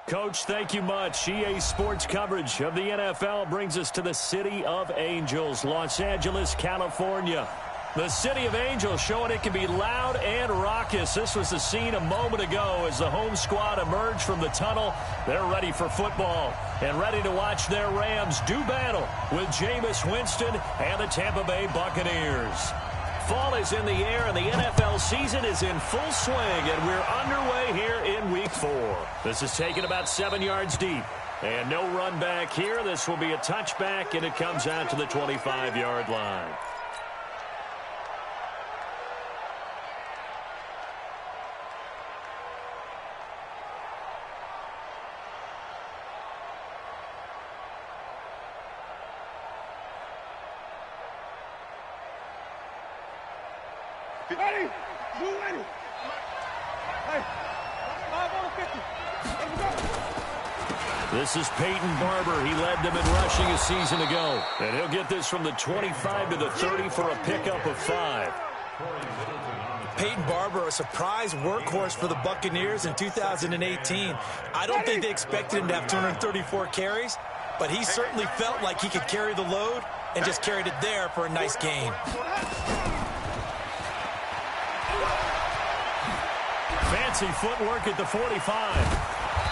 Coach, thank you much. EA Sports coverage of the NFL brings us to the City of Angels, Los Angeles, California. The City of Angels showing it can be loud and raucous. This was the scene a moment ago as the home squad emerged from the tunnel. They're ready for football and ready to watch their Rams do battle with Jameis Winston and the Tampa Bay Buccaneers. Fall is in the air, and the NFL season is in full swing, and we're underway here in Week 4. This is taken about 7 yards deep, and no run back here. This will be a touchback, and it comes out to the 25-yard line. Ready? You ready? Hey, 5 on 50. Let's go. This is Peyton Barber. He led them in rushing a season ago. And he'll get this from the 25 to the 30 for a pickup of 5. Peyton Barber, a surprise workhorse for the Buccaneers in 2018. I don't think they expected him to have 234 carries, but he certainly felt like he could carry the load and just carried it there for a nice gain. Fancy footwork at the 45.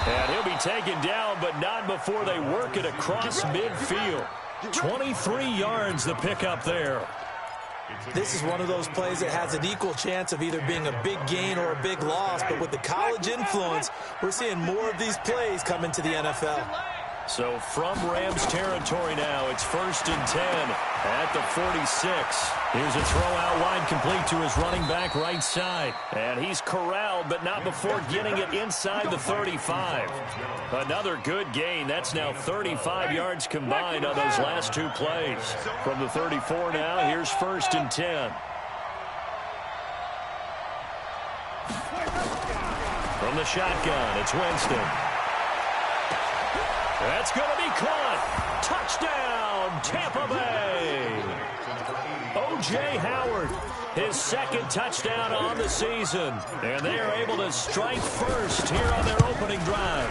And he'll be taken down, but not before they work it across midfield. 23 yards the pickup there. This is one of those plays that has an equal chance of either being a big gain or a big loss, but with the college influence, we're seeing more of these plays come into the NFL. So from Rams territory now, it's 1st and 10 at the 46. Here's a throw out wide complete to his running back right side. And he's corralled, but not before getting it inside the 35. Another good gain. That's now 35 yards combined on those last 2 plays. From the 34 now, here's 1st and 10. From the shotgun, it's Winston. That's going to be caught. Touchdown, Tampa Bay. O.J. Howard, his 2nd touchdown on the season. And they are able to strike first here on their opening drive.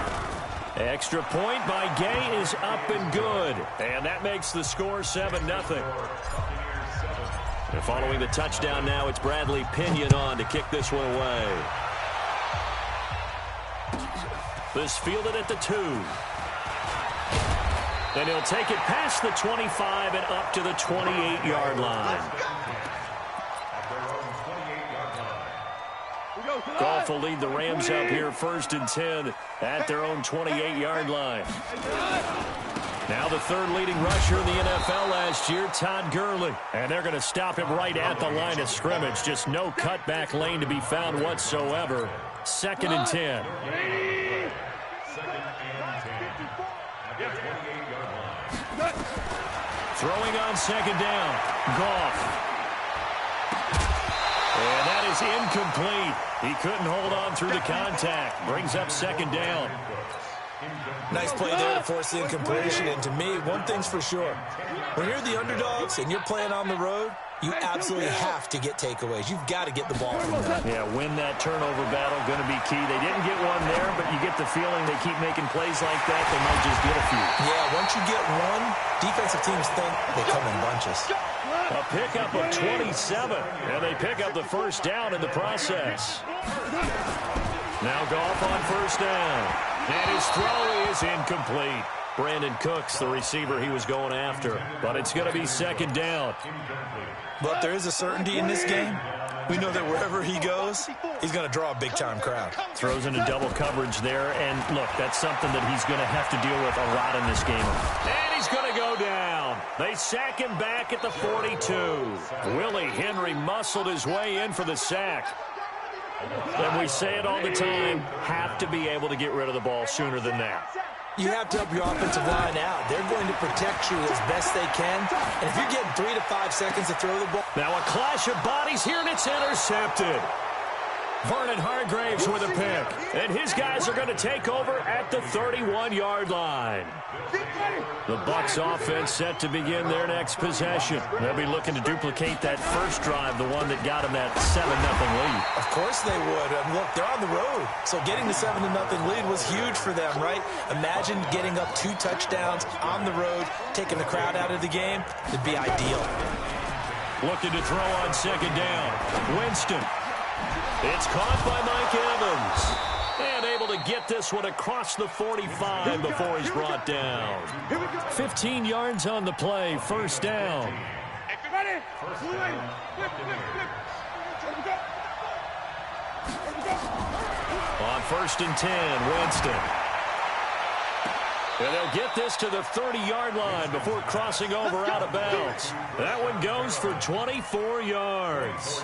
Extra point by Gay is up and good. And that makes the score 7-0. And following the touchdown now, it's Bradley Pinion on to kick this one away. This fielded at the 2. And he'll take it past the 25 and up to the 28-yard line. Goff will lead the Rams up here 1st and 10 at their own 28-yard line. Now the 3rd leading rusher in the NFL last year, Todd Gurley. And they're going to stop him right at the line of scrimmage. Just no cutback lane to be found whatsoever. 2nd and 10. Throwing on 2nd down. Goff. And that is incomplete. He couldn't hold on through the contact. Brings up 2nd down. Nice play there to force the incompletion. And to me, one thing's for sure. When you're the underdogs and you're playing on the road, you absolutely have to get takeaways. You've got to get the ball from them. Yeah, win that turnover battle, going to be key. They didn't get one there, but you get the feeling they keep making plays like that, they might just get a few. Yeah, once you get one, defensive teams think they come in bunches. A pickup of 27, and they pick up the 1st down in the process. Now Goff on 1st down, and his throw is incomplete. Brandon Cooks, the receiver he was going after, but it's going to be 2nd down. But there is a certainty in this game. We know that wherever he goes, he's going to draw a big-time crowd. Throws into double coverage there, and look, that's something that he's going to have to deal with a lot in this game. And he's going to go down. They sack him back at the 42. Willie Henry muscled his way in for the sack. And we say it all the time, have to be able to get rid of the ball sooner than that. You have to help your offensive line out. They're going to protect you as best they can. And if you're getting 3 to 5 seconds to throw the ball. Now a clash of bodies here, and it's intercepted. Vernon Hargraves with a pick. And his guys are going to take over at the 31-yard line. The Bucs offense set to begin their next possession. They'll be looking to duplicate that first drive, the one that got them that 7-0 lead. Of course they would. Look, they're on the road. So getting the 7-0 lead was huge for them, right? Imagine getting up 2 touchdowns on the road, taking the crowd out of the game. It'd be ideal. Looking to throw on second down. Winston. It's caught by Mike Evans. And able to get this one across the 45 before he's brought down. 15 yards on the play, first down. On 1st and 10, Winston. And they'll get this to the 30-yard line before crossing over out of bounds. That one goes for 24 yards.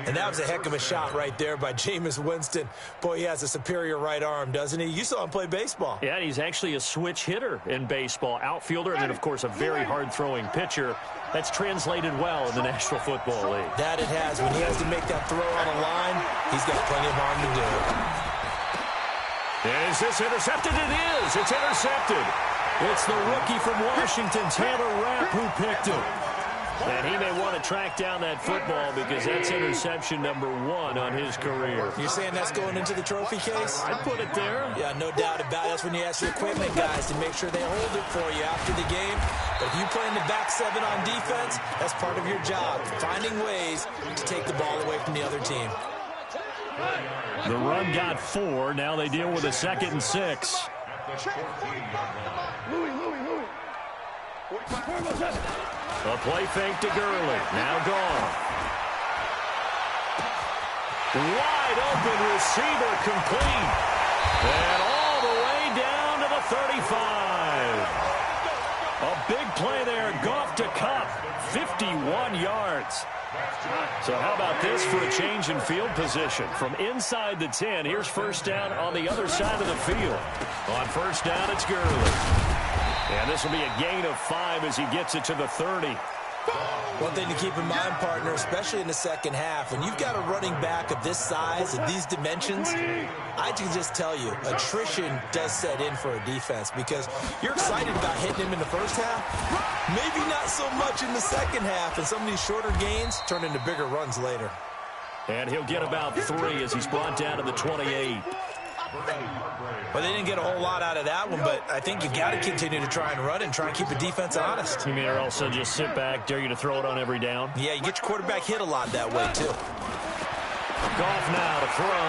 And that was a heck of a shot right there by Jameis Winston. Boy, he has a superior right arm, doesn't he? You saw him play baseball. Yeah, he's actually a switch hitter in baseball. Outfielder, and then, of course, a very hard-throwing pitcher. That's translated well in the National Football League. That it has. When he has to make that throw on a line, he's got plenty of arm to do it. Is this intercepted? It is. It's intercepted. It's the rookie from Washington, Taylor Rapp, who picked him. And he may want to track down that football because that's interception number 1 on his career. You're saying that's going into the trophy case? I'd put it there. Yeah, no doubt about it. That's when you ask the equipment guys to make sure they hold it for you after the game. But if you play in the back 7 on defense, that's part of your job, finding ways to take the ball away from the other team. The run got 4. Now they deal with a 2nd and 6. A play fake to Gurley. Now gone. Wide open receiver complete. And all the way down to the 35. A big play there. Goff to Kupp. 51 yards. So how about this for a change in field position? From inside the 10, here's first down on the other side of the field. On first down, it's Gurley. And this will be a gain of 5 as he gets it to the 30. One thing to keep in mind, partner, especially in the second half, when you've got a running back of this size and these dimensions, I can just tell you, attrition does set in for a defense because you're excited about hitting him in the first half, maybe not so much in the second half, and some of these shorter gains turn into bigger runs later. And he'll get about 3 as he's brought down to the 28. Well, they didn't get a whole lot out of that one, but I think you got to continue to try and run and try and keep the defense honest. You mean or also just sit back, dare you to throw it on every down? Yeah, you get your quarterback hit a lot that way, too. Goff now to throw.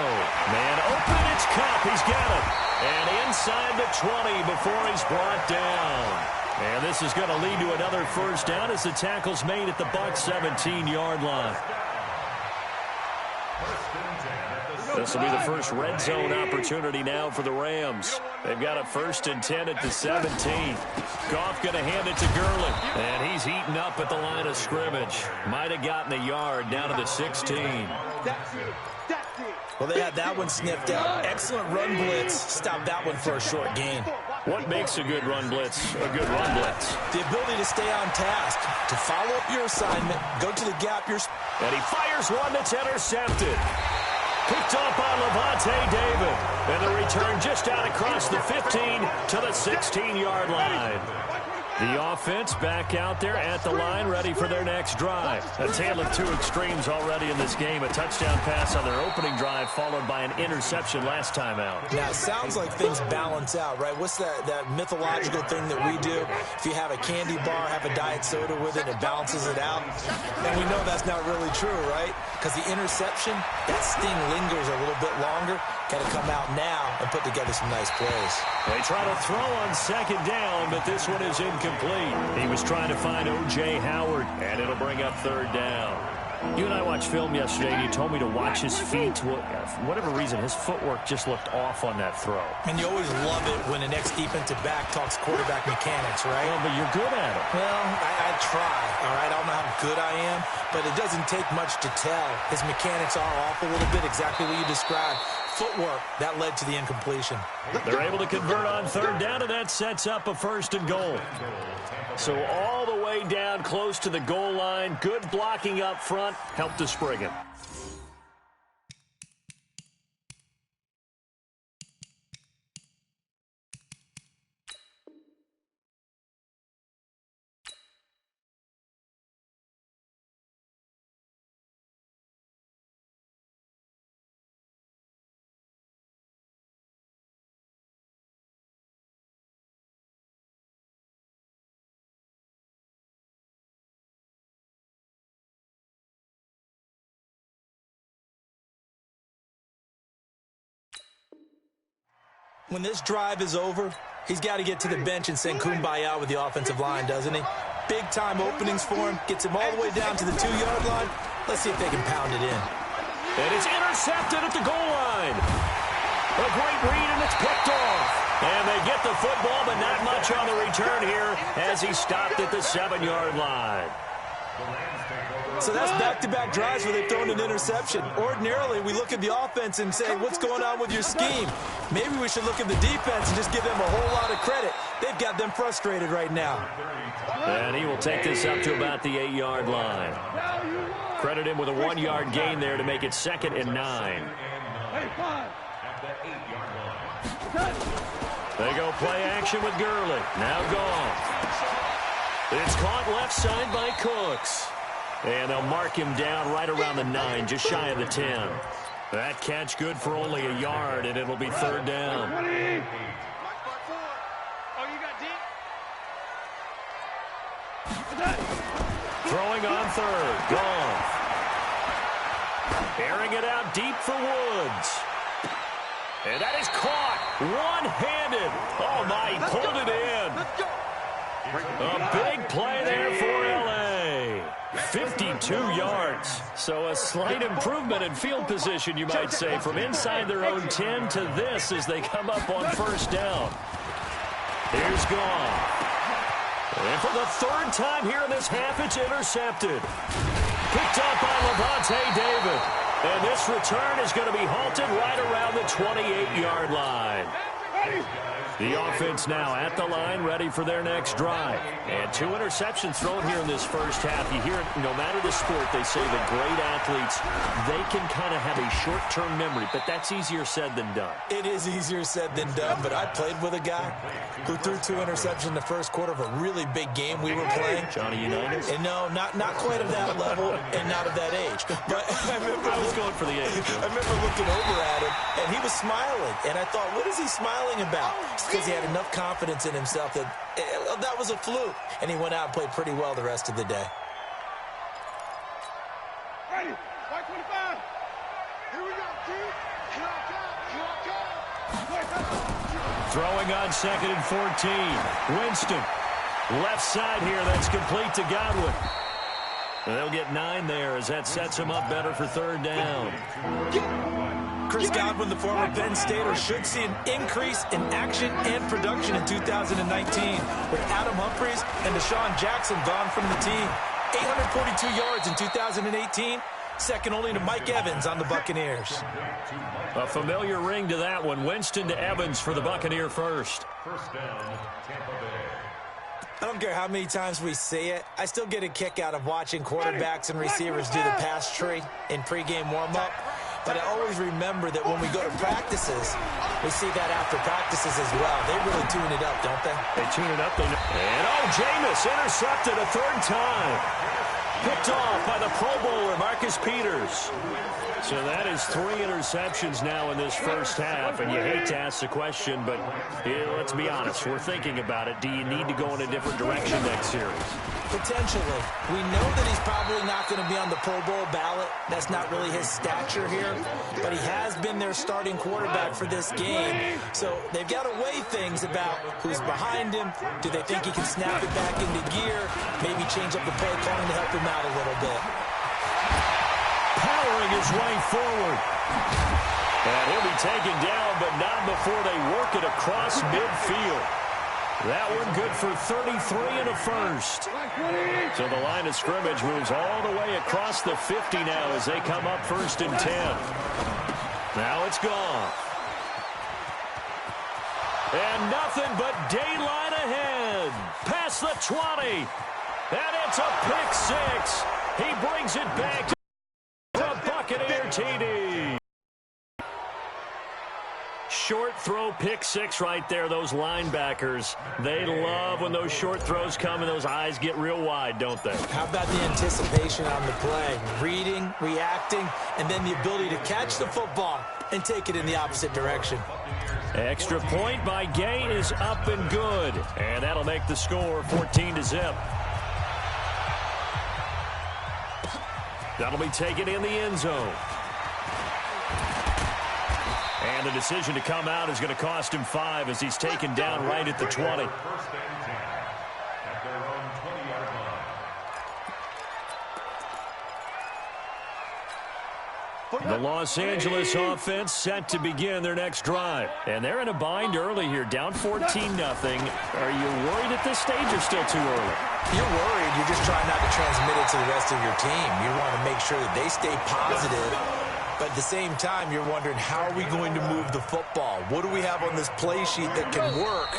Man open, it's Kupp. He's got it. And inside the 20 before he's brought down. And this is going to lead to another first down as the tackle's made at the Bucs 17-yard line. This will be the first red zone opportunity now for the Rams. They've got a 1st and 10 at the 17. Goff going to hand it to Gurley. And he's eaten up at the line of scrimmage. Might have gotten a yard down to the 16. Well, they had that one sniffed out. Excellent run blitz. Stopped that one for a short gain. What makes a good run blitz a good run blitz? The ability to stay on task, to follow up your assignment, go to the gap. And he fires one that's intercepted. Picked up by Levante David. And the return just out across the 15 to the 16-yard line. The offense back out there at the line, ready for their next drive. A tale of 2 extremes already in this game. A touchdown pass on their opening drive, followed by an interception last time out. Now, it sounds like things balance out, right? What's that mythological thing that we do? If you have a candy bar, have a diet soda with it, it balances it out. And we know that's not really true, right? Because the interception, that sting lingers a little bit longer. Got to come out now and put together some nice plays. They try to throw on second down, but this one is incomplete. He was trying to find O.J. Howard, and it'll bring up 3rd down. You and I watched film yesterday, and you told me to watch his feet. For whatever reason, his footwork just looked off on that throw. And you always love it when the next defensive back talks quarterback mechanics, right? Well, but you're good at it. Well, I try, all right? I don't know how good I am, but it doesn't take much to tell. His mechanics are off a little bit, exactly what you described. footwork that led to the incompletion. They're able to convert on third down, and that sets up a 1st and goal. So all the way down close to the goal line. Good blocking up front helped to spring it. When this drive is over, he's got to get to the bench and sing kumbaya with the offensive line, doesn't he? Big-time openings for him, gets him all the way down to the 2-yard line. Let's see if they can pound it in. And it's intercepted at the goal line. A great read, and it's picked off. And they get the football, but not much on the return here as he stopped at the 7-yard line. So that's back-to-back drives where they've thrown an interception. Ordinarily, we look at the offense and say, what's going on with your scheme? Maybe we should look at the defense and just give them a whole lot of credit. They've got them frustrated right now. And he will take this up to about the 8-yard line. Credit him with a 1-yard gain there to make it 2nd and 9. They go play action with Gurley. Now gone. It's caught left side by Cooks. And they'll mark him down right around the 9, just shy of the 10. That catch good for only a yard, and it'll be 3rd down. Throwing on 3rd. Gone. Airing it out deep for Woods. And that is caught one-handed. Oh, my, he pulled it in. A big play there for L.A. 52 yards. So a slight improvement in field position, you might say, from inside their own 10 to this as they come up on 1st down. Here's gone. And for the 3rd time here in this half, it's intercepted. Picked up by Levante David. And this return is going to be halted right around the 28-yard line. The offense now at the line, ready for their next drive. And 2 interceptions thrown here in this first half. You hear it, no matter the sport, they say the great athletes, they can kind of have a short-term memory, but that's easier said than done. It is easier said than done, but I played with a guy who threw 2 interceptions in the first quarter of a really big game we were playing. Johnny Unitas? And no, not quite of that level and not of that age. But I was going for the age. I remember looking over at him, and he was smiling. And I thought, what is he smiling about? Because he had enough confidence in himself that that was a fluke. And he went out and played pretty well the rest of the day. Ready, 525. Here we go, dude. Throwing on 2nd and 14. Winston. Left side here, that's complete to Godwin. And they'll get 9 there as that sets him up better for 3rd down. Chris Godwin, the former Penn Stater, should see an increase in action and production in 2019 with Adam Humphries and Deshaun Jackson gone from the team. 842 yards in 2018, second only to Mike Evans on the Buccaneers. A familiar ring to that one. Winston to Evans for the Buccaneer first. I don't care how many times we see it. I still get a kick out of watching quarterbacks and receivers do the pass tree in pregame warm-up. But I always remember that when we go to practices, we see that after practices as well. They really tune it up, don't they? They tune it up. And, Jameis intercepted a 3rd time. Picked off by the Pro Bowler, Marcus Peters. So that is 3 interceptions now in this first half. And you hate to ask the question, but let's be honest. We're thinking about it. Do you need to go in a different direction next series? Potentially. We know that he's probably not going to be on the Pro Bowl ballot. That's not really his stature here. But he has been their starting quarterback for this game. So they've got to weigh things about who's behind him. Do they think he can snap it back into gear? Maybe change up the play calling to help him out a little bit. Powering his way forward. And he'll be taken down, but not before they work it across midfield. That one good for 33 and a first. So the line of scrimmage moves all the way across the 50 now as they come up 1st and 10. Now it's gone. And nothing but daylight ahead. Past the 20. And it's a pick six. He brings it back to the Buccaneer TD. Short throw pick six right there. Those linebackers, they love when those short throws come and those eyes get real wide, don't they? How about the anticipation on the play? Reading, reacting, and then the ability to catch the football and take it in the opposite direction. Extra point by Gay is up and good. And that'll make the score 14-0. That'll be taken in the end zone. And the decision to come out is going to cost him 5 as he's taken down right at the 20. The Los Angeles offense set to begin their next drive. And they're in a bind early here, down 14-0. Are you worried at this stage or still too early? You're worried. You're just trying not to transmit it to the rest of your team. You want to make sure that they stay positive. But at the same time, you're wondering, how are we going to move the football? What do we have on this play sheet that can work?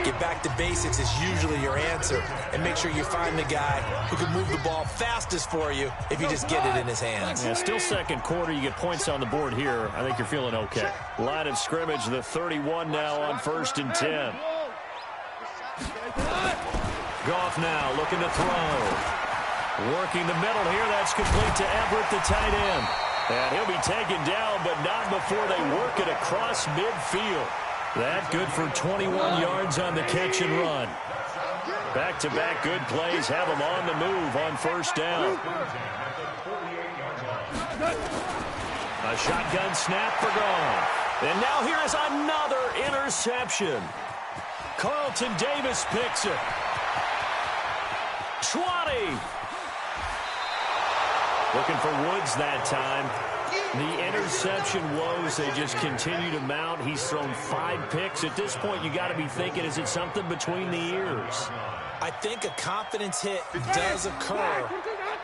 Get back to basics is usually your answer. And make sure you find the guy who can move the ball fastest for you if you just get it in his hands. Yeah, still second quarter. You get points on the board here. I think you're feeling okay. Line of scrimmage, the 31 now on 1st and 10. Goff now looking to throw. Working the middle here. That's complete to Everett, the tight end. And he'll be taken down, but not before they work it across midfield. That good for 21 yards on the catch and run. Back-to-back good plays have him on the move on 1st down. A shotgun snap for Goff. And now here is another interception. Carlton Davis picks it. 20. Looking for Woods that time. The interception woes, they just continue to mount. He's thrown 5 picks. At this point, you got to be thinking, is it something between the ears? I think a confidence hit does occur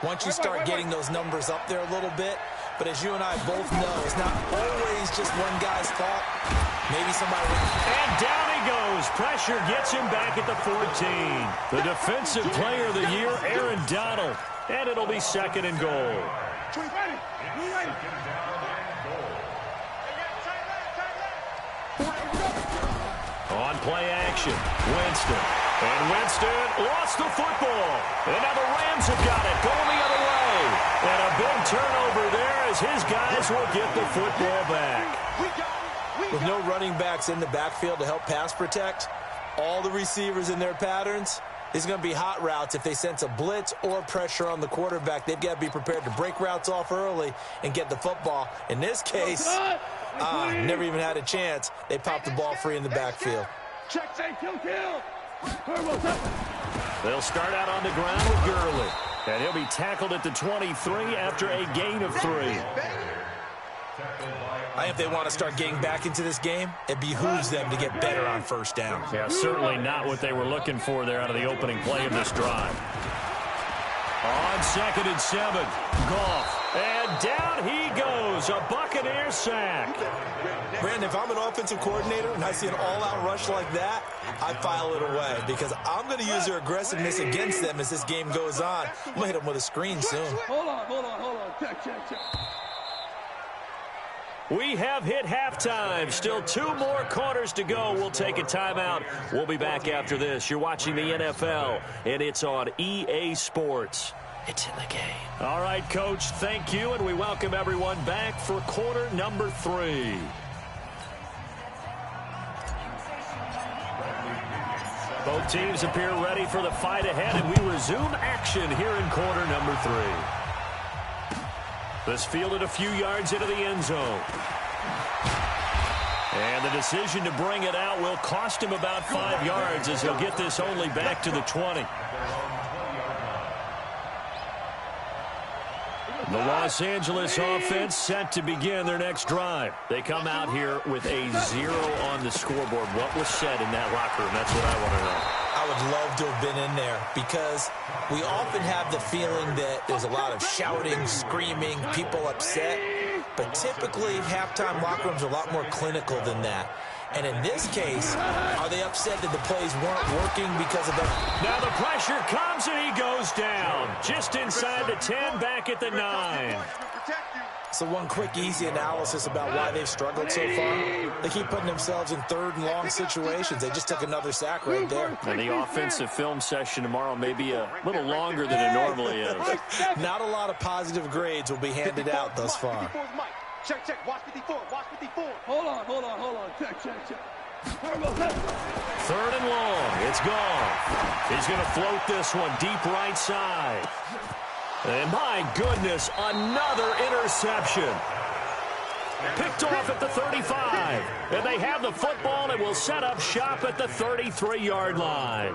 once you start getting those numbers up there a little bit. But as you and I both know, it's not always just one guy's fault. Maybe somebody... And down he goes. Pressure gets him back at the 14. The defensive player of the year, Aaron Donald. And it'll be 2nd and goal. On play action, Winston. And Winston lost the football. And now the Rams have got it, going the other way. And a big turnover there as his guys will get the football back. With no running backs in the backfield to help pass protect, all the receivers in their patterns, it's going to be hot routes. If they sense a blitz or pressure on the quarterback, they've got to be prepared to break routes off early and get the football. In this case, never even had a chance. They popped the ball free in the backfield. They'll start out on the ground with Gurley. And he'll be tackled at the 23 after a gain of 3. I think if they want to start getting back into this game, it behooves them to get better on 1st down. Yeah, certainly not what they were looking for there out of the opening play of this drive. On 2nd and 7, Goff. And down he goes, a Buccaneer sack. Brandon, if I'm an offensive coordinator and I see an all-out rush like that, I file it away because I'm going to use their aggressiveness against them as this game goes on. I'm going to hit them with a screen soon. Hold on. Check. We have hit halftime. Still 2 more quarters to go. We'll take a timeout. We'll be back after this. You're watching the NFL, and it's on EA Sports. It's in the game. All right, Coach, thank you, and we welcome everyone back for quarter number 3. Both teams appear ready for the fight ahead, and we resume action here in quarter number 3. This fielded a few yards into the end zone. And the decision to bring it out will cost him about 5 yards as he'll get this only back to the 20. The Los Angeles offense set to begin their next drive. They come out here with a 0 on the scoreboard. What was said in that locker room? That's what I want to know. I would love to have been in there because we often have the feeling that there's a lot of shouting, screaming, people upset. but typically halftime locker rooms are a lot more clinical than that. And in this case, are they upset that the plays weren't working because of that? Now the pressure comes and he goes down. Just inside the 10, back at the 9. So one quick, easy analysis about why they've struggled so far. They keep putting themselves in third and long situations. They just took another sack right there. And the offensive film session tomorrow may be a little longer than it normally is. Not a lot of positive grades will be handed out thus far. Check, check. Watch 54. Watch 54. Hold on. Check. Third and long. It's gone. He's going to float this one deep right side. And my goodness, another interception. Picked off at the 35. And they have the football and will set up shop at the 33-yard line.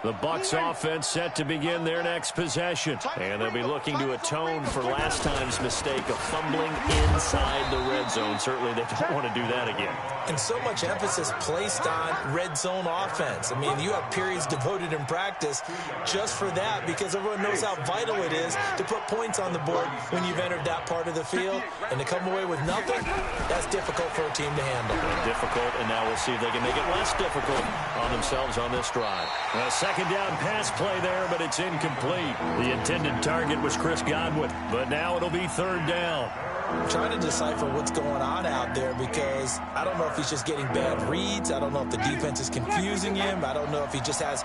The Bucs offense set to begin their next possession. And they'll be looking to atone for last time's mistake of fumbling inside the red zone. Certainly they don't want to do that again. And so much emphasis placed on red zone offense. I mean, you have periods devoted in practice just for that because everyone knows how vital it is to put points on the board when you've entered that part of the field. And to come away with nothing, that's difficult for a team to handle. Difficult, and now we'll see if they can make it less difficult on themselves on this drive. A second down pass play there, but it's incomplete. The intended target was Chris Godwin, but now it'll be third down. I'm trying to decipher what's going on out there because I don't know if he's just getting bad reads. I don't know if the defense is confusing him. I don't know if he just has,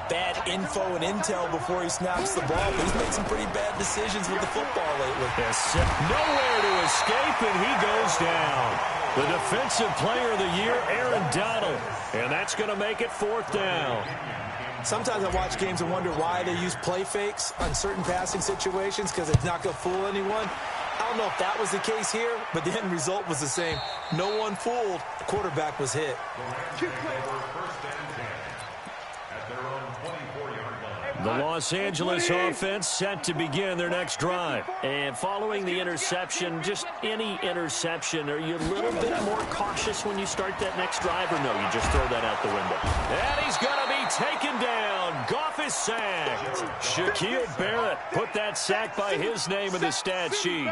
bad info and intel before he snaps the ball. But he's made some pretty bad decisions with the football lately. Yes, nowhere to escape, and he goes down. The defensive player of the year, Aaron Donald. And that's going to make it fourth down. Sometimes I watch games and wonder why they use play fakes on certain passing situations because it's not going to fool anyone. I don't know if that was the case here, but the end result was the same. No one fooled. The quarterback was hit. The Los Angeles offense set to begin their next drive. And following the interception, just any interception, are you a little bit more cautious when you start that next drive, or no, you just throw that out the window? And he's going to be taken down. Goff is sacked. Shaquille Barrett put that sack by his name in the stat sheet.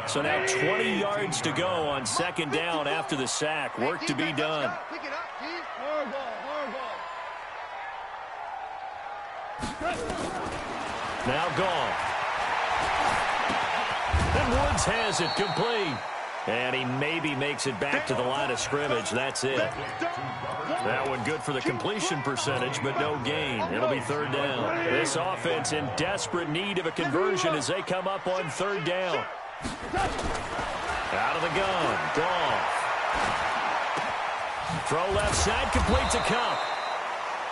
So now 20 yards to go on second down after the sack. Work to be done. Now Goff. And Woods has it complete. And he maybe makes it back to the line of scrimmage. That's it. That one good for the completion percentage, but no gain. It'll be third down. This offense in desperate need of a conversion as they come up on third down. Out of the gun. Goff. Throw left side, complete to Cup.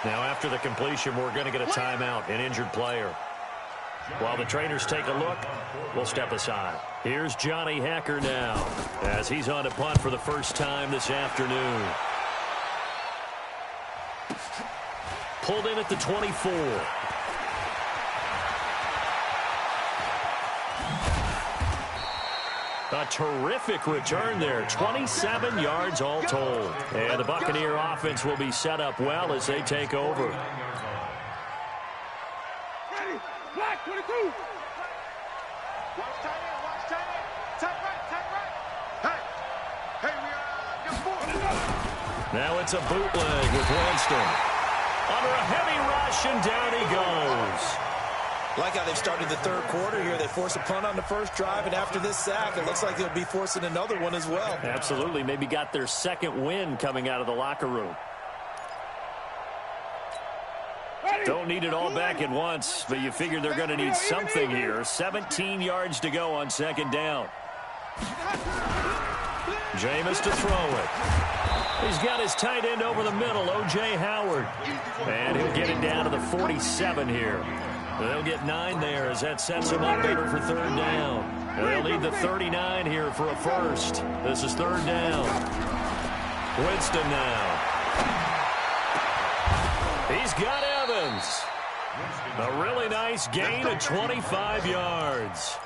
Now after the completion, we're going to get a timeout, an injured player. While the trainers take a look, we'll step aside. Here's Johnny Hacker now as he's on to punt for the first time this afternoon. Pulled in at the 24. A terrific return there. 27 yards all told. And the Buccaneer offense will be set up well as they take over. Ready. Black 22. Watch tight end. Watch tight end. Tight right. Hey, we got four. Now it's a bootleg with Winston. Under a heavy rush, and down he goes. Like how they've started the third quarter here. They force a punt on the first drive, and after this sack, it looks like they'll be forcing another one as well. Absolutely. Maybe got their second win coming out of the locker room. Don't need it all back at once, but you figure they're going to need something here. 17 yards to go on second down. Jameis to throw it. He's got his tight end over the middle, O.J. Howard. And he'll get it down to the 47 here. They'll get 9 there as that sets them up better for third down. And they'll need the 39 here for a first. This is third down. Winston now. He's got Evans. A really nice gain of 25 yards.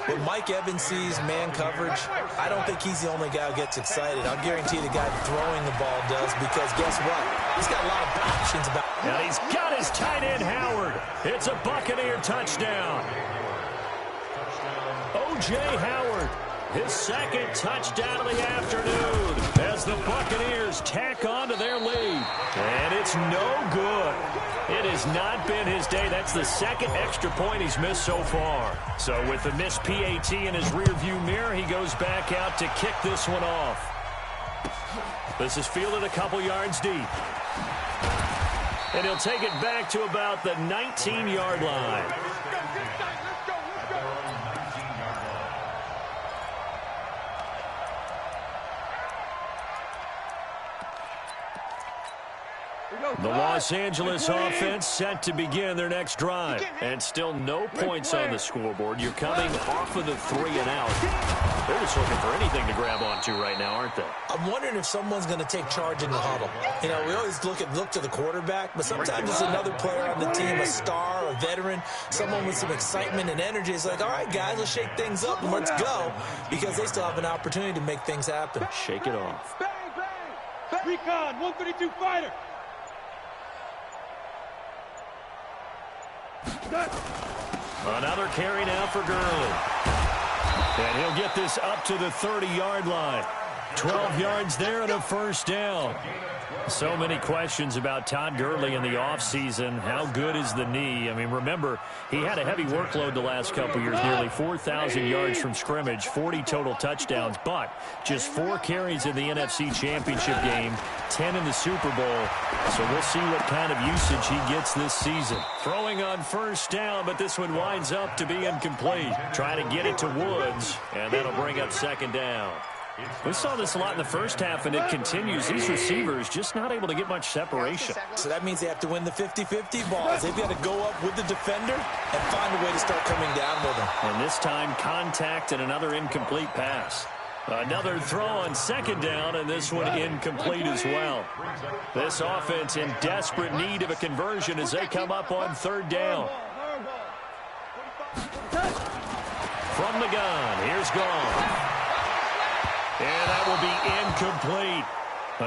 When Mike Evans sees man coverage, I don't think he's the only guy who gets excited. I'll guarantee the guy throwing the ball does, because guess what? He's got a lot of options about. And he's got is tight end Howard. It's a Buccaneer touchdown. O.J. Howard, his second touchdown of the afternoon as the Buccaneers tack on to their lead. And it's no good. It has not been his day. That's the second extra point he's missed so far. So with the missed PAT in his rearview mirror, he goes back out to kick this one off. This is fielded a couple yards deep. And he'll take it back to about the 19-yard line. The Los Angeles offense set to begin their next drive. And still no points on the scoreboard. You're coming off of the 3 and out. They're just looking for anything to grab onto right now, aren't they? I'm wondering if someone's going to take charge in the huddle. You know, we always look to the quarterback, but sometimes it's another player on the team, a star, a veteran, someone with some excitement and energy. It's like, all right, guys, let's shake things up and let's go, because they still have an opportunity to make things happen. Shake it off. Bang, bang. Recon, 132 fighter. Another carry now for Gurley. And he'll get this up to the 30-yard line. 12 yards there and a first down. So many questions about Todd Gurley in the offseason. How good is the knee? I mean, remember, he had a heavy workload the last couple years, nearly 4,000 yards from scrimmage, 40 total touchdowns, but just 4 carries in the NFC Championship game, 10 in the Super Bowl. So we'll see what kind of usage he gets this season. Throwing on first down, but this one winds up to be incomplete. Trying to get it to Woods, and that'll bring up second down. We saw this a lot in the first half, and it continues. These receivers just not able to get much separation. So that means they have to win the 50-50 balls. They've got to go up with the defender and find a way to start coming down with them. And this time, contact and another incomplete pass. Another throw on second down, and this one incomplete as well. This offense in desperate need of a conversion as they come up on third down. From the gun, here's Gone. And that will be incomplete.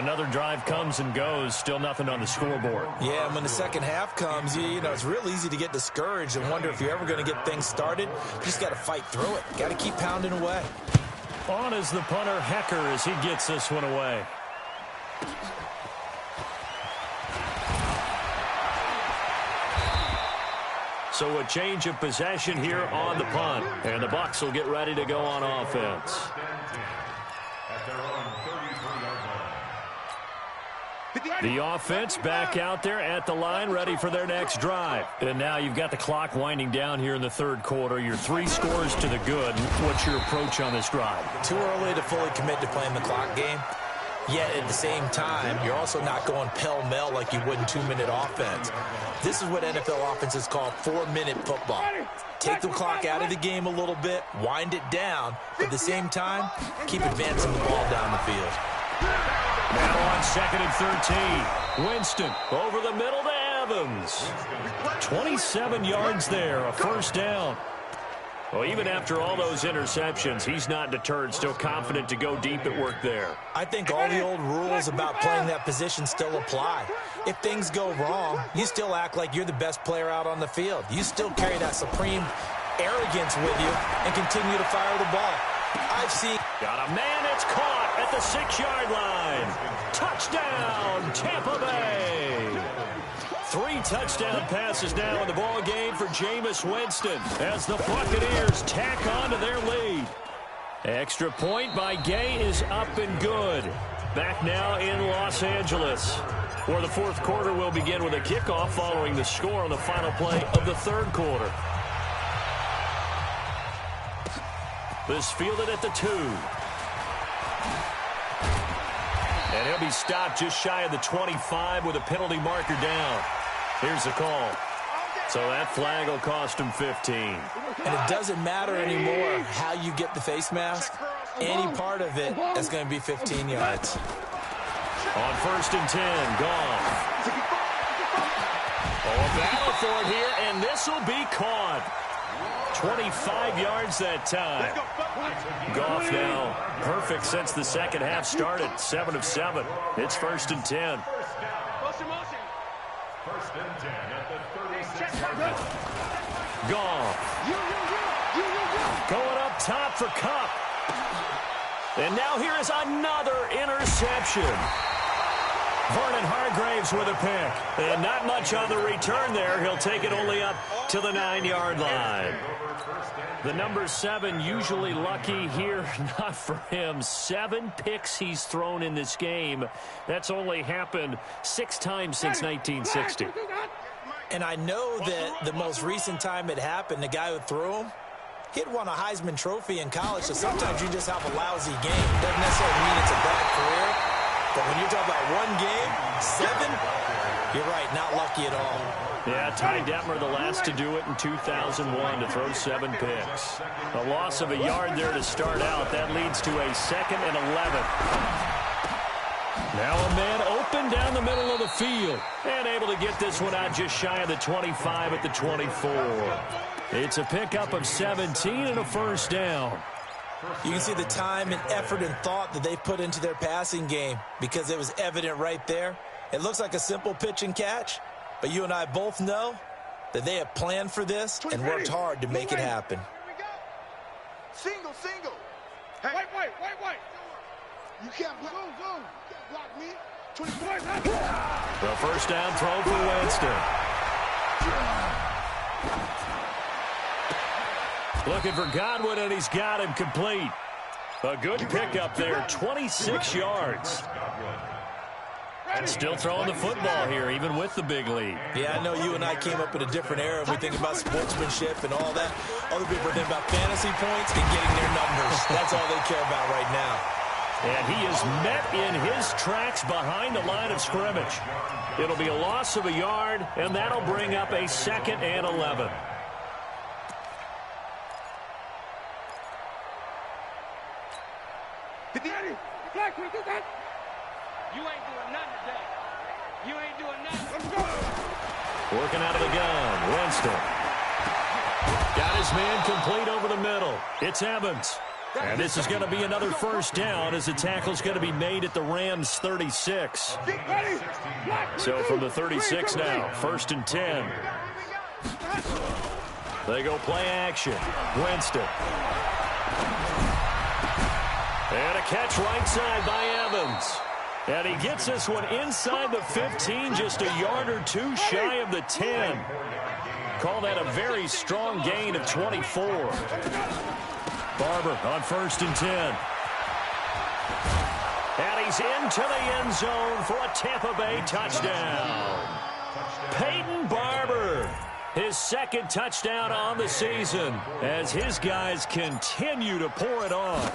Another drive comes and goes. Still nothing on the scoreboard. Yeah, and when the second half comes, you know, it's real easy to get discouraged and wonder if you're ever going to get things started. You just got to fight through it. Got to keep pounding away. On is the punter, Hecker, as he gets this one away. So a change of possession here on the punt. And the Bucs will get ready to go on offense. The offense back out there at the line, ready for their next drive. And now you've got the clock winding down here in the third quarter. Your 3 scores to the good. What's your approach on this drive? Too early to fully commit to playing the clock game. Yet at the same time, you're also not going pell-mell like you would in 2-minute offense. This is what NFL offenses call 4-minute football. Take the clock out of the game a little bit, wind it down, but at the same time, keep advancing the ball down the field. Now on second and 13. Winston over the middle to Evans. 27 yards there, a first down. Well, even after all those interceptions, he's not deterred, still confident to go deep at work there. I think all the old rules about playing that position still apply. If things go wrong, you still act like you're the best player out on the field. You still carry that supreme arrogance with you and continue to fire the ball. I've seen... Got a man that's caught at the 6-yard line. Touchdown, Tampa Bay. 3 touchdown passes now in the ball game for Jameis Winston as the Buccaneers tack on to their lead. Extra point by Gay is up and good. Back now in Los Angeles, where the fourth quarter will begin with a kickoff following the score on the final play of the third quarter. This fielded at the 2. And he'll be stopped just shy of the 25 with a penalty marker down. Here's the call. So that flag will cost him 15. And it doesn't matter anymore how you get the face mask. Any part of it is going to be 15 yards. On first and 10, Goff. Oh, a battle for it here, and this will be caught. 25 yards that time. Goff now perfect since the second half started. 7 of 7. It's first and 10. Motion. First and 10 at Gone. Going up top for Cup. And now here is another interception. Vernon Hargraves with a pick. And not much on the return there. He'll take it only up to the 9-yard line. The number 7 usually lucky here. Not for him. 7 picks he's thrown in this game. That's only happened 6 times since 1960. And I know that the most recent time it happened, the guy who threw him, he'd won a Heisman Trophy in college, so sometimes you just have a lousy game. Doesn't necessarily mean it's a bad career, but when you're talking about one game, 7, you're right, not lucky at all. Yeah, Ty Detmer, the last to do it in 2001, to throw 7 picks. A loss of a yard there to start out. That leads to a 2nd and 11. Now a man open down the middle of the field and able to get this one out just shy of the 25 at the 24. It's a pickup of 17 and a first down. You can see the time and effort and thought that they put into their passing game because it was evident right there. It looks like a simple pitch and catch, but you and I both know that they have planned for this and worked hard to make it happen. Here we go. Single. Hey. Wait. You can't block. Go. You can't block me. 24. The first down throw for Winston. Looking for Godwin, and he's got him complete. A good pickup there, 26 yards. Still throwing the football here, even with the big lead. Yeah, I know you and I came up in a different era. We think about sportsmanship and all that. Other people are thinking about fantasy points and getting their numbers. That's all they care about right now. And he is met in his tracks behind the line of scrimmage. It'll be a loss of a yard, and that'll bring up a 2nd and 11. Black, we do that. You ain't doing nothing today. You ain't doing nothing. Let's go. Working out of the gun, Winston. Got his man complete over the middle. It's Evans. And this is going to be another first down as the tackle's going to be made at the Rams' 36. So from the 36 now, 1st and 10. They go play action. Winston. And a catch right side by Evans. And he gets this one inside the 15, just a yard or 2 shy of the 10. Call that a very strong gain of 24. Barber on 1st and 10. And he's into the end zone for a Tampa Bay touchdown. Peyton Barber, his 2nd touchdown on the season as his guys continue to pour it on.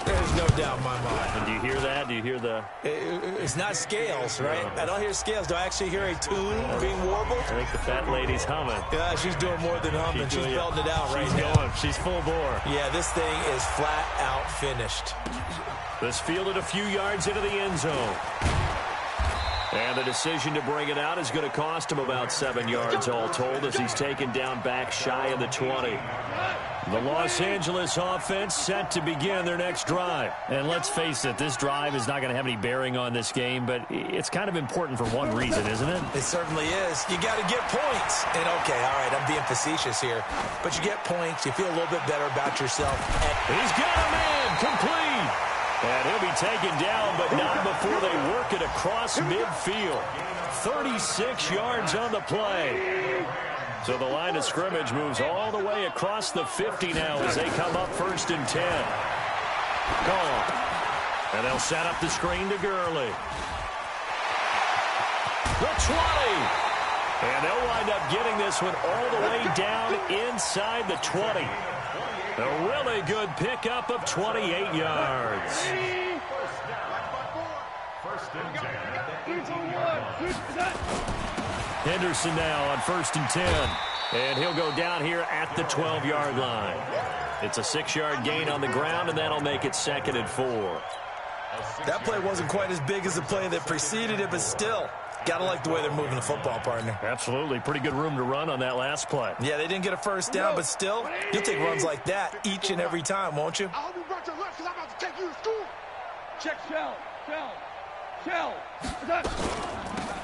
There's no doubt in my mind. And do you hear that? Do you hear the... It's not scales, right? I don't hear scales. Do I actually hear a tune being warbled? I think the fat lady's humming. Yeah, she's doing more than humming. She's belting it out right now. She's going. She's full bore. Yeah, this thing is flat out finished. This fielded a few yards into the end zone. And the decision to bring it out is going to cost him about 7 yards all told as he's taken down back shy of the 20. The Los Angeles offense set to begin their next drive. And let's face it, this drive is not going to have any bearing on this game, but it's kind of important for one reason, isn't it? It certainly is. You got to get points. And, okay, all right, I'm being facetious here. But you get points, you feel a little bit better about yourself. He's got a man complete. And he'll be taken down, but not before they work it across midfield. 36 yards on the play. So the line of scrimmage moves all the way across the 50 now as they come up 1st and 10. Gone. And they'll set up the screen to Gurley. The 20. And they'll wind up getting this one all the way down inside the 20. A really good pickup of 28 yards. Henderson now on 1st and 10. And he'll go down here at the 12-yard line. It's a 6-yard gain on the ground, and that'll make it 2nd and 4. That play wasn't quite as big as the play that preceded it, but still, gotta like the way they're moving the football, partner. Absolutely. Pretty good room to run on that last play. Yeah, they didn't get a first down, but still, you'll take runs like that each and every time, won't you? I hope you brought your lunch because I'm about to take you to school. Check shell.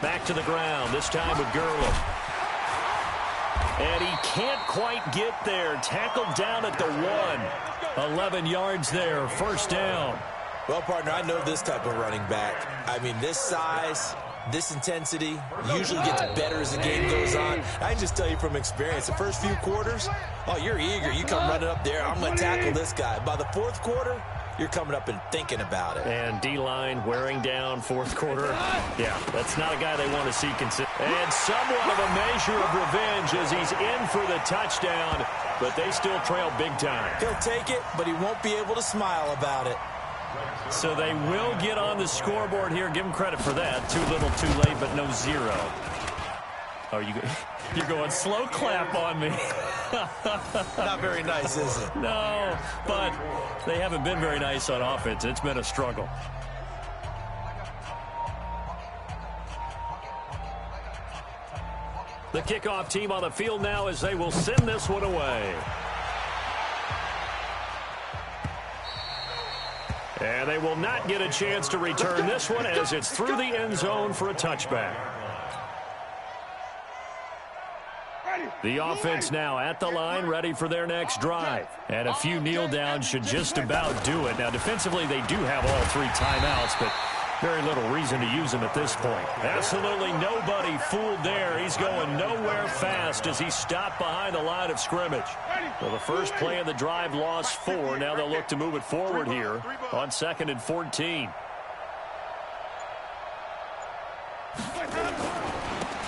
Back to the ground, this time with Gurley. And he can't quite get there. Tackled down at the 1. 11 yards there, first down. Well, partner, I know this type of running back. I mean, this size, this intensity usually gets better as the game goes on. I can just tell you from experience, the first few quarters, oh, you're eager. You come running up there, I'm going to tackle this guy. By the fourth quarter, you're coming up and thinking about it. And D-line wearing down fourth quarter. Yeah, that's not a guy they want to see consider. And somewhat of a measure of revenge as he's in for the touchdown, but they still trail big time. He'll take it, but he won't be able to smile about it. So they will get on the scoreboard here. Give him credit for that. Too little, too late, but no 0. Oh, you're going slow clap on me. Not very nice, is it? No, but they haven't been very nice on offense. It's been a struggle. The kickoff team on the field now as they will send this one away. And they will not get a chance to return this one as it's through the end zone for a touchback. The offense now at the line, ready for their next drive. And a few kneel downs should just about do it. Now, defensively, they do have all 3 timeouts, but very little reason to use them at this point. Absolutely nobody fooled there. He's going nowhere fast as he stopped behind the line of scrimmage. Well, the first play of the drive lost 4. Now they'll look to move it forward here on 2nd and 14.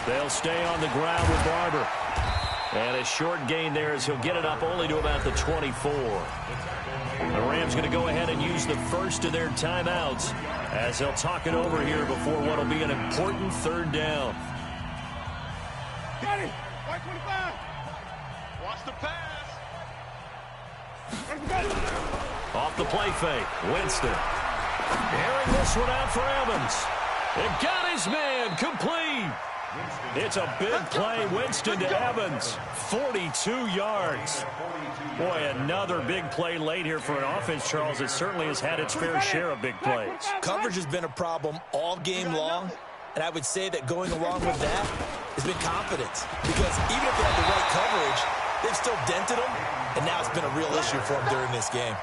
They'll stay on the ground with Barber. And a short gain there as he'll get it up only to about the 24. The Rams going to go ahead and use the first of their timeouts as they'll talk it over here before what will be an important 3rd down. Got it. White 25. Watch the pass. Off the play fake, Winston. Airing this one out for Evans. It got his man complete. It's a big play, Winston to Evans. 42 yards. Boy, another big play late here for an offense, Charles. It certainly has had its fair share of big plays. Coverage has been a problem all game long, and I would say that going along with that has been confidence. Because even if they had the right coverage, they've still dented them, and now it's been a real issue for them during this game.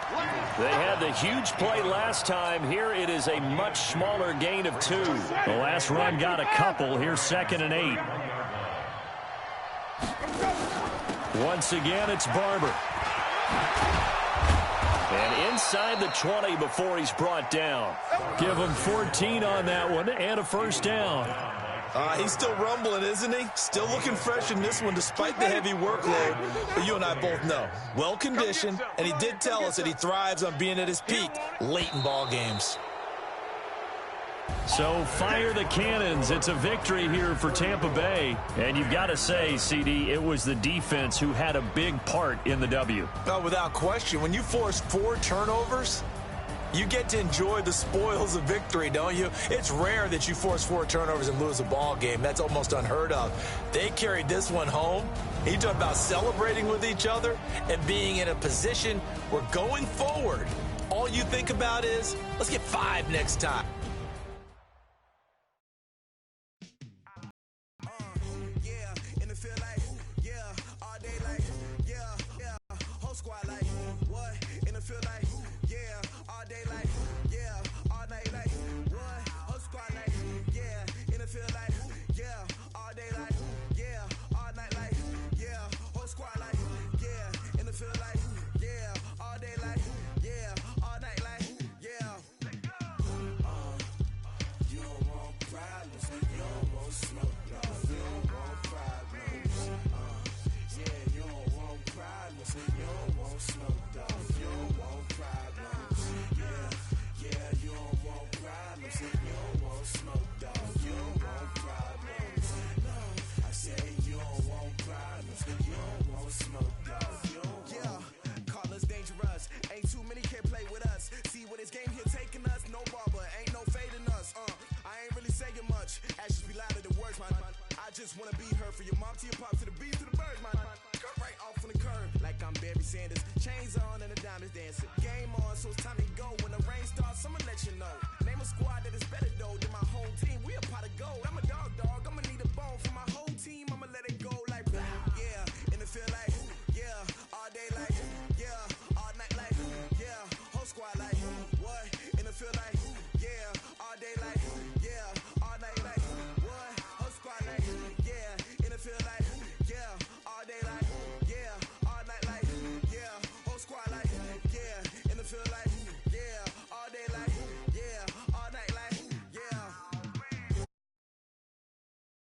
They had the huge play last time. Here it is a much smaller gain of 2. The last run got a couple. Here's 2nd and 8. Once again, it's Barber. And inside the 20 before he's brought down. Give him 14 on that one and a first down. He's still rumbling, isn't he? Still looking fresh in this one despite the heavy workload. But you and I both know, well-conditioned, and he did tell us that he thrives on being at his peak late in ball games. So fire the cannons. It's a victory here for Tampa Bay. And you've got to say, CD, it was the defense who had a big part in the W. Oh, without question. When you force 4 turnovers, you get to enjoy the spoils of victory, don't you? It's rare that you force 4 turnovers and lose a ball game. That's almost unheard of. They carried this one home. He talked about celebrating with each other and being in a position where going forward, all you think about is, let's get 5 next time. Chains on and the diamonds dancing. Game on, so it's time to go. When the rain starts, I'ma let you know. Name a squad that is better though than my home team. We a pot of gold.